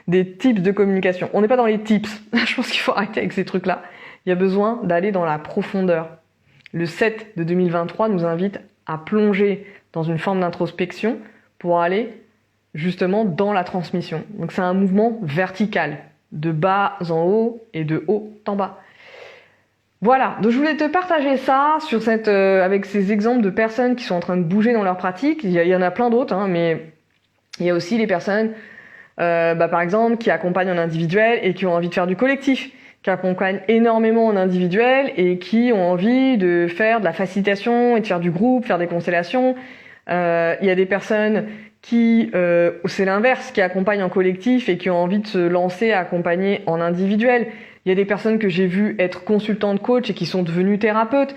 des tips de communication. On n'est pas dans les tips. Je pense qu'il faut arrêter avec ces trucs-là. Il y a besoin d'aller dans la profondeur. Le 7 de 2023 nous invite à plonger dans une forme d'introspection pour aller justement dans la transmission. Donc c'est un mouvement vertical, de bas en haut et de haut en bas. Voilà, donc je voulais te partager ça sur avec ces exemples de personnes qui sont en train de bouger dans leur pratique. Il y en a plein d'autres, mais il y a aussi les personnes, par exemple, qui accompagnent en individuel et qui ont envie de faire du collectif, qui accompagnent énormément en individuel et qui ont envie de faire de la facilitation et de faire du groupe, faire des constellations, Il y a des personnes qui, c'est l'inverse, qui accompagnent en collectif et qui ont envie de se lancer à accompagner en individuel. Il y a des personnes que j'ai vues être consultantes coach et qui sont devenues thérapeutes.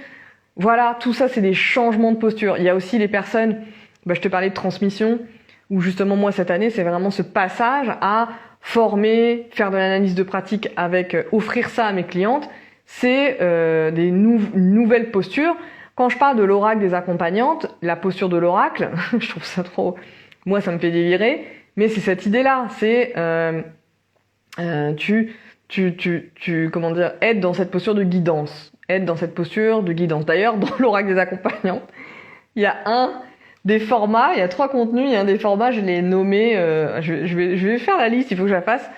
Voilà, tout ça, c'est des changements de posture. Il y a aussi les personnes, je te parlais de transmission, où justement, moi, cette année, c'est vraiment ce passage à former, faire de l'analyse de pratique avec, offrir ça à mes clientes. C'est une nouvelle posture. Quand je parle de l'oracle des accompagnantes, la posture de l'oracle, je trouve ça trop... Moi, ça me fait délirer, mais c'est cette idée-là. C'est comment dire, être dans cette posture de guidance. Être dans cette posture de guidance. D'ailleurs, dans l'oracle des accompagnantes, il y a un des formats, il y a 3 contenus, il y a un des formats, je l'ai nommé, je vais faire la liste, il faut que je la fasse.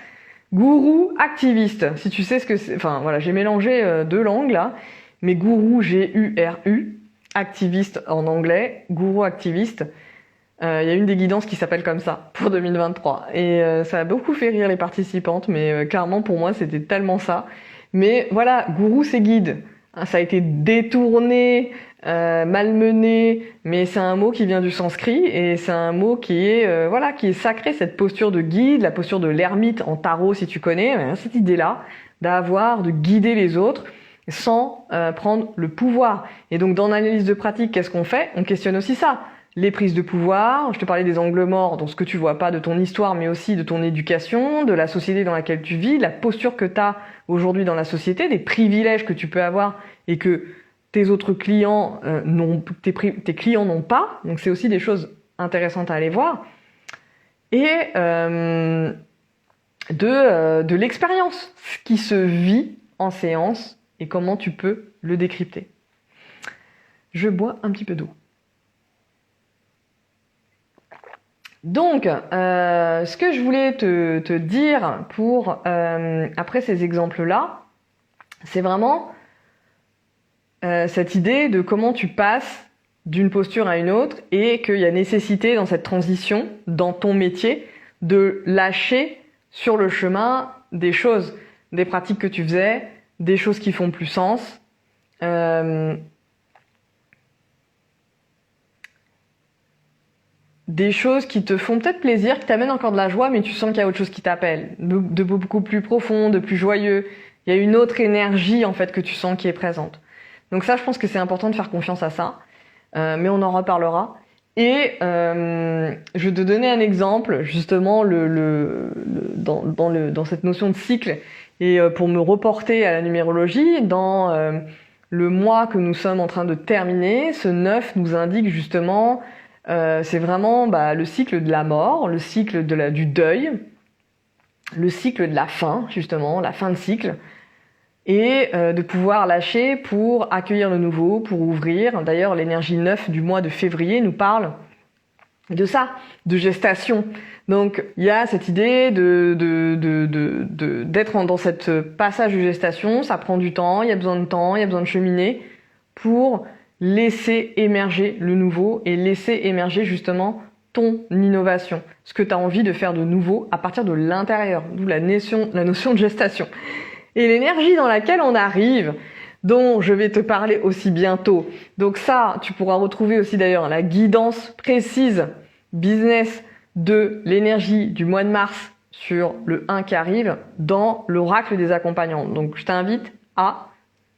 Gourou activiste. Si tu sais ce que c'est, enfin voilà, j'ai mélangé 2 langues là, mais gourou, G-U-R-U, activiste en anglais, gourou activiste. Il y a une des guidances qui s'appelle comme ça pour 2023 et ça a beaucoup fait rire les participantes, mais clairement pour moi c'était tellement ça. Mais voilà, gourou c'est guide. Ça a été détourné, malmené, mais c'est un mot qui vient du sanskrit et c'est un mot qui est qui est sacré, cette posture de guide, la posture de l'ermite en tarot si tu connais, cette idée-là de guider les autres sans prendre le pouvoir. Et donc dans l'analyse de pratique, qu'est-ce qu'on fait? On questionne aussi ça. Les prises de pouvoir, je te parlais des angles morts, donc ce que tu vois pas de ton histoire, mais aussi de ton éducation, de la société dans laquelle tu vis, la posture que tu as aujourd'hui dans la société, des privilèges que tu peux avoir et que tes autres clients tes clients n'ont pas. Donc c'est aussi des choses intéressantes à aller voir. Et de l'expérience, ce qui se vit en séance et comment tu peux le décrypter. Je bois un petit peu d'eau. Donc, ce que je voulais te dire pour après ces exemples-là, c'est vraiment cette idée de comment tu passes d'une posture à une autre et qu'il y a nécessité dans cette transition, dans ton métier, de lâcher sur le chemin des choses, des pratiques que tu faisais, des choses qui font plus sens. Des choses qui te font peut-être plaisir, qui t'amènent encore de la joie, mais tu sens qu'il y a autre chose qui t'appelle, de beaucoup plus profond, de plus joyeux. Il y a une autre énergie en fait que tu sens qui est présente. Donc ça, je pense que c'est important de faire confiance à ça, mais on en reparlera. Et je vais te donner un exemple, justement, dans cette notion de cycle, et pour me reporter à la numérologie, dans le mois que nous sommes en train de terminer, ce 9 nous indique justement... c'est vraiment le cycle de la mort, le cycle du deuil, le cycle de la fin, justement, la fin de cycle, et de pouvoir lâcher pour accueillir le nouveau, pour ouvrir. D'ailleurs, l'énergie 9 du mois de février nous parle de ça, de gestation. Donc, il y a cette idée d'être dans cette passage de gestation, ça prend du temps, il y a besoin de cheminer pour laisser émerger le nouveau et laisser émerger justement ton innovation, ce que tu as envie de faire de nouveau à partir de l'intérieur, d'où la notion de gestation. Et l'énergie dans laquelle on arrive, dont je vais te parler aussi bientôt. Donc ça, tu pourras retrouver aussi d'ailleurs la guidance précise business de l'énergie du mois de mars sur le 1 qui arrive dans l'oracle des accompagnants. Donc je t'invite à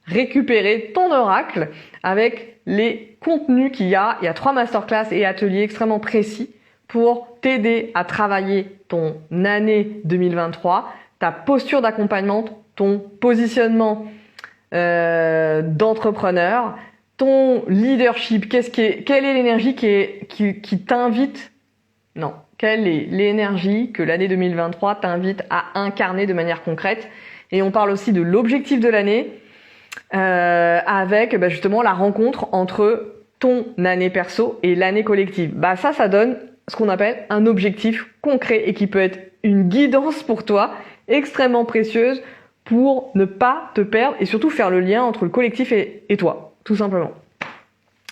récupérer ton oracle avec les contenus qu'il y a. Il y a 3 masterclass et ateliers extrêmement précis pour t'aider à travailler ton année 2023, ta posture d'accompagnement, ton positionnement d'entrepreneur, ton leadership. Quelle est l'énergie qui t'invite? Non, quelle est l'énergie que l'année 2023 t'invite à incarner de manière concrète? Et on parle aussi de l'objectif de l'année. Avec justement la rencontre entre ton année perso et l'année collective. Ça donne ce qu'on appelle un objectif concret et qui peut être une guidance pour toi extrêmement précieuse pour ne pas te perdre et surtout faire le lien entre le collectif et toi, tout simplement.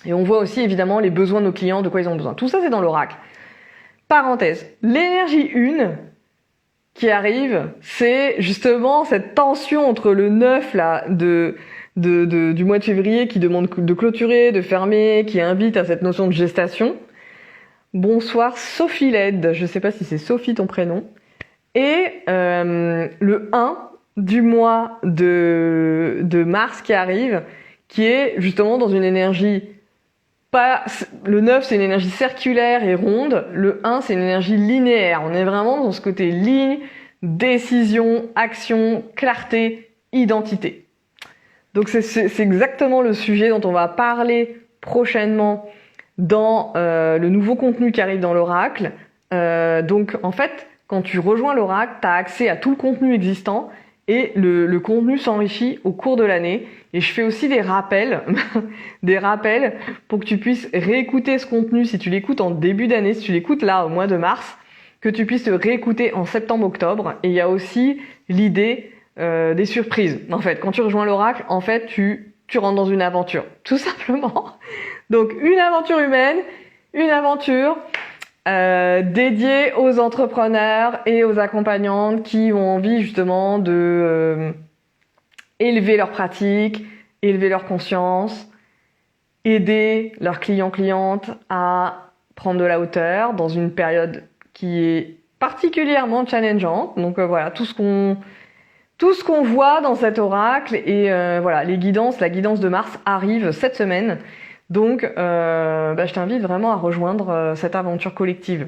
Et on voit aussi évidemment les besoins de nos clients, de quoi ils ont besoin. Tout ça, c'est dans l'oracle. Parenthèse, l'énergie 1 qui arrive, c'est justement cette tension entre le 9 là du mois de février qui demande de clôturer, de fermer, qui invite à cette notion de gestation, Bonsoir Sophie Led, je sais pas si c'est Sophie ton prénom. Et le 1 du mois de mars qui arrive, qui est justement dans une énergie pas... Le 9, c'est une énergie circulaire et ronde. Le 1, c'est une énergie linéaire. On est vraiment dans ce côté ligne, décision, action, clarté, identité. Donc c'est exactement le sujet dont on va parler prochainement dans le nouveau contenu qui arrive dans l'oracle. Donc en fait, quand tu rejoins l'oracle, tu as accès à tout le contenu existant et le contenu s'enrichit au cours de l'année. Et je fais aussi des rappels, des rappels pour que tu puisses réécouter ce contenu si tu l'écoutes en début d'année, si tu l'écoutes là au mois de mars, que tu puisses te réécouter en septembre-octobre. Et il y a aussi l'idée des surprises. En fait, quand tu rejoins l'oracle, en fait, tu rentres dans une aventure, tout simplement. Donc une aventure humaine, une aventure dédiée aux entrepreneurs et aux accompagnantes qui ont envie justement de élever leur pratique, élever leur conscience, aider leurs clients-clientes à prendre de la hauteur dans une période qui est particulièrement challengeante. Donc voilà, tout ce qu'on voit dans cet oracle et voilà, la guidance de Mars arrive cette semaine. Donc je t'invite vraiment à rejoindre cette aventure collective.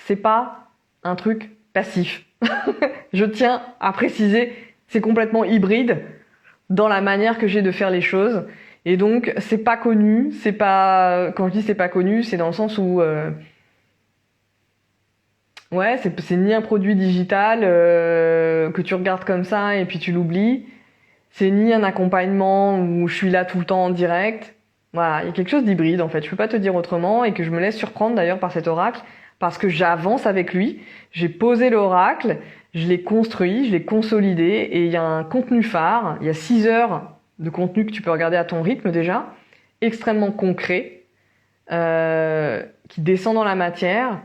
C'est pas un truc passif. Je tiens à préciser, c'est complètement hybride dans la manière que j'ai de faire les choses. Et donc c'est pas connu, c'est pas, quand je dis c'est pas connu, c'est dans le sens où ouais, c'est ni un produit digital que tu regardes comme ça et puis tu l'oublies. C'est ni un accompagnement où je suis là tout le temps en direct. Voilà, il y a quelque chose d'hybride en fait. Je peux pas te dire autrement et que je me laisse surprendre d'ailleurs par cet oracle parce que j'avance avec lui. J'ai posé l'oracle, je l'ai construit, je l'ai consolidé et il y a un contenu phare. Il y a 6 heures de contenu que tu peux regarder à ton rythme déjà, extrêmement concret, qui descend dans la matière.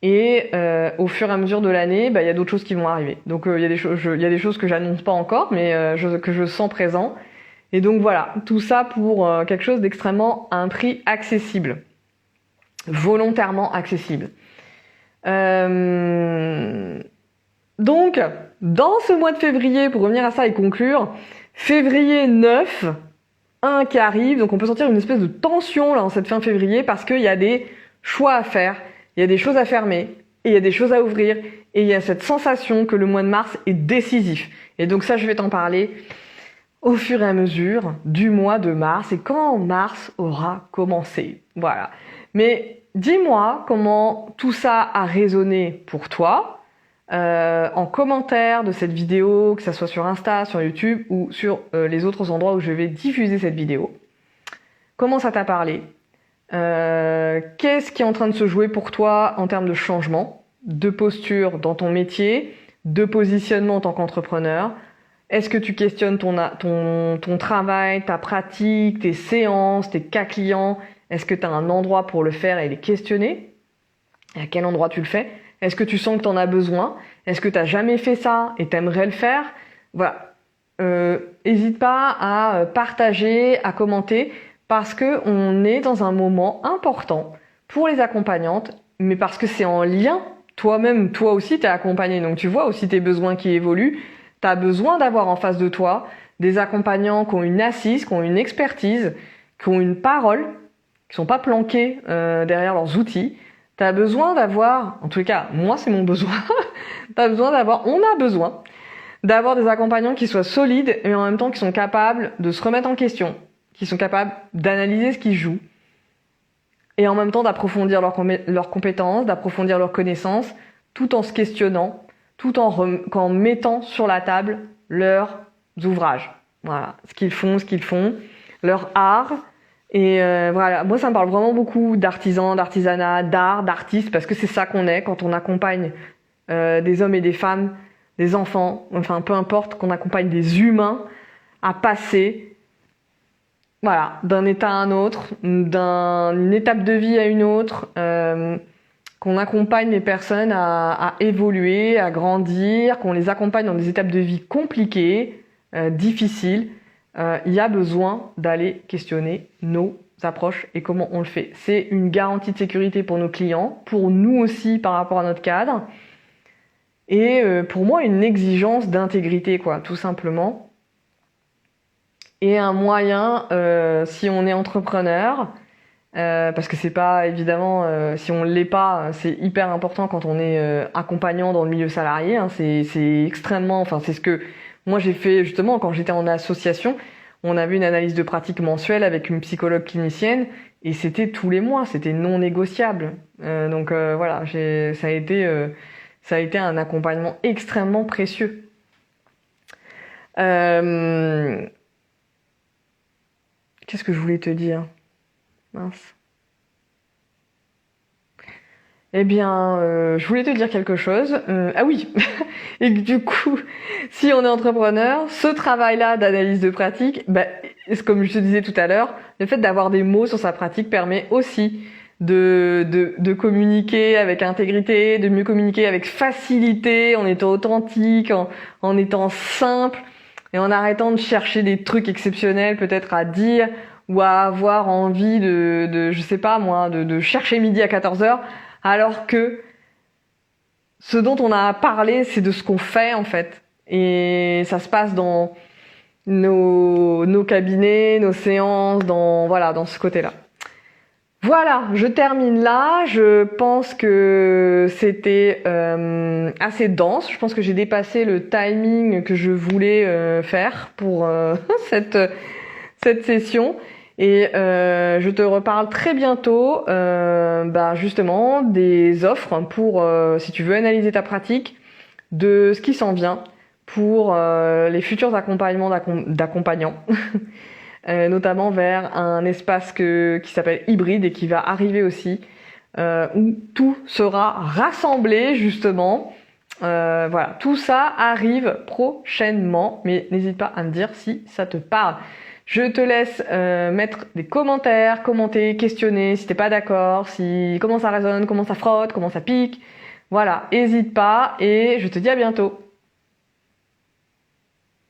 Et au fur et à mesure de l'année, il y a d'autres choses qui vont arriver. Donc il y a des choses que j'annonce pas encore, mais que je sens présent. Et donc voilà, tout ça pour quelque chose d'extrêmement à un prix accessible, volontairement accessible. Donc, dans ce mois de février, pour revenir à ça et conclure, février 9, 1 qui arrive, donc on peut sentir une espèce de tension là en cette fin février parce qu'il y a des choix à faire. Il y a des choses à fermer, et il y a des choses à ouvrir, et il y a cette sensation que le mois de mars est décisif. Et donc ça, je vais t'en parler au fur et à mesure du mois de mars, et quand mars aura commencé. Voilà. Mais dis-moi comment tout ça a résonné pour toi, en commentaire de cette vidéo, que ça soit sur Insta, sur YouTube, ou sur les autres endroits où je vais diffuser cette vidéo. Comment ça t'a parlé ? Qu'est-ce qui est en train de se jouer pour toi en termes de changement, de posture dans ton métier, de positionnement en tant qu'entrepreneur? Est-ce que tu questionnes ton travail, ta pratique, tes séances, tes cas clients? Est-ce que tu as un endroit pour le faire et les questionner? Et à quel endroit tu le fais? Est-ce que tu sens que tu en as besoin? Est-ce que tu n'as jamais fait ça et tu aimerais le faire? Voilà. N'hésite pas à partager, à commenter. Parce que on est dans un moment important pour les accompagnantes, mais parce que c'est en lien, toi-même, toi aussi t'es accompagné, donc tu vois aussi tes besoins qui évoluent, t'as besoin d'avoir en face de toi des accompagnants qui ont une assise, qui ont une expertise, qui ont une parole, qui sont pas planqués derrière leurs outils. T'as besoin d'avoir, en tout cas, moi c'est mon besoin, on a besoin d'avoir des accompagnants qui soient solides et en même temps qui sont capables de se remettre en question, qui sont capables d'analyser ce qu'ils jouent et en même temps d'approfondir leurs compétences, d'approfondir leurs connaissances, tout en se questionnant, tout en mettant sur la table leurs ouvrages. Voilà, ce qu'ils font, leur art. Et voilà, moi ça me parle vraiment beaucoup d'artisans, d'artisanat, d'art, d'artistes, parce que c'est ça qu'on est quand on accompagne des hommes et des femmes, des enfants, enfin peu importe, qu'on accompagne des humains à passer voilà, d'un état à un autre, d'une étape de vie à une autre, qu'on accompagne les personnes à évoluer, à grandir, qu'on les accompagne dans des étapes de vie compliquées, difficiles. Il y a besoin d'aller questionner nos approches et comment on le fait. C'est une garantie de sécurité pour nos clients, pour nous aussi par rapport à notre cadre, et pour moi une exigence d'intégrité, quoi, tout simplement. Et un moyen, si on est entrepreneur, parce que c'est pas évidemment, si on l'est pas, c'est hyper important quand on est accompagnant dans le milieu salarié. Hein, c'est extrêmement, enfin c'est ce que moi j'ai fait justement quand j'étais en association. On avait une analyse de pratique mensuelle avec une psychologue clinicienne et c'était tous les mois, c'était non négociable. Donc voilà, ça a été un accompagnement extrêmement précieux. Qu'est-ce que je voulais te dire? Mince. Eh bien, je voulais te dire quelque chose. Ah oui, et que du coup, si on est entrepreneur, ce travail-là d'analyse de pratique, bah, comme je te disais tout à l'heure, le fait d'avoir des mots sur sa pratique permet aussi de communiquer avec intégrité, de mieux communiquer avec facilité, en étant authentique, en étant simple, et en arrêtant de chercher des trucs exceptionnels peut-être à dire, ou à avoir envie je sais pas moi, de chercher midi à 14h, alors que ce dont on a parlé, c'est de ce qu'on fait en fait. Et ça se passe dans nos cabinets, nos séances, dans ce côté-là. Voilà, je termine là. Je pense que c'était assez dense. Je pense que j'ai dépassé le timing que je voulais faire pour cette session. Et je te reparle très bientôt justement des offres pour si tu veux analyser ta pratique, de ce qui s'en vient pour les futurs accompagnements d'accompagnants, notamment vers un espace qui s'appelle hybride et qui va arriver aussi, où tout sera rassemblé justement. Voilà, tout ça arrive prochainement, mais n'hésite pas à me dire si ça te parle. Je te laisse mettre des commentaires, commenter, questionner si t'es pas d'accord, comment ça résonne, comment ça frotte, comment ça pique. Voilà, hésite pas et je te dis à bientôt.